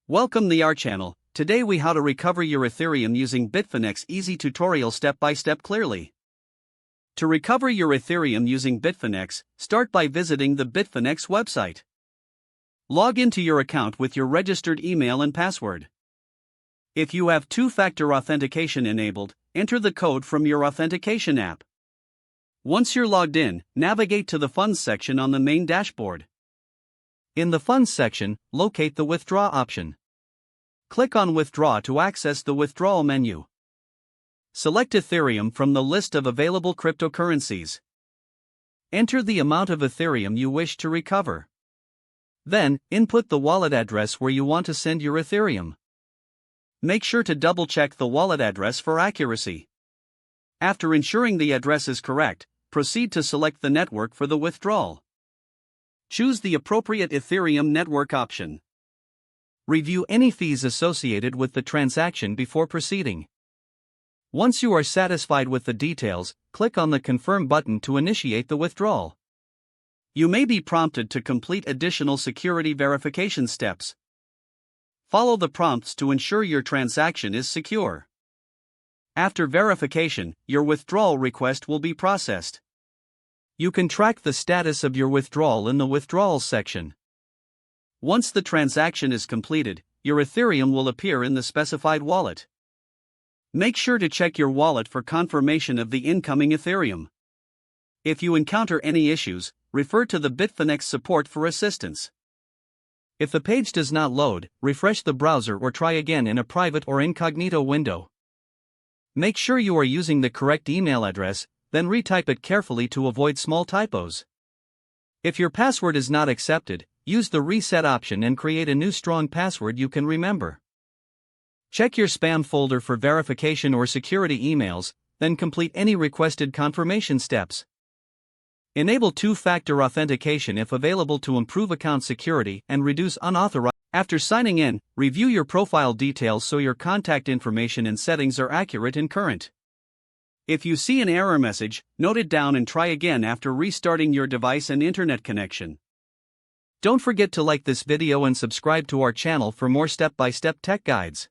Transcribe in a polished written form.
Welcome to our channel. Today we how to recover your Ethereum using Bitfinex easy tutorial step by step clearly. To recover your Ethereum using Bitfinex, start by visiting the Bitfinex website. Log into your account with your registered email and password. If you have two-factor authentication enabled, enter the code from your authentication app. Once you're logged in, navigate to the Funds section on the main dashboard. In the Funds section, locate the Withdraw option. Click on Withdraw to access the withdrawal menu. Select Ethereum from the list of available cryptocurrencies. Enter the amount of Ethereum you wish to recover. Then, input the wallet address where you want to send your Ethereum. Make sure to double-check the wallet address for accuracy. After ensuring the address is correct, proceed to select the network for the withdrawal. Choose the appropriate Ethereum network option. Review any fees associated with the transaction before proceeding. Once you are satisfied with the details, click on the Confirm button to initiate the withdrawal. You may be prompted to complete additional security verification steps. Follow the prompts to ensure your transaction is secure. After verification, your withdrawal request will be processed. You can track the status of your withdrawal in the Withdrawals section. Once the transaction is completed, your Ethereum will appear in the specified wallet. Make sure to check your wallet for confirmation of the incoming Ethereum. If you encounter any issues, refer to the Bitfinex support for assistance. If the page does not load, refresh the browser or try again in a private or incognito window. Make sure you are using the correct email address, then retype it carefully to avoid small typos. If your password is not accepted, use the reset option and create a new strong password you can remember. Check your spam folder for verification or security emails, then complete any requested confirmation steps. Enable two-factor authentication if available to improve account security and reduce unauthorized. After signing in, review your profile details so your contact information and settings are accurate and current. If you see an error message, note it down and try again after restarting your device and internet connection. Don't forget to like this video and subscribe to our channel for more step-by-step tech guides.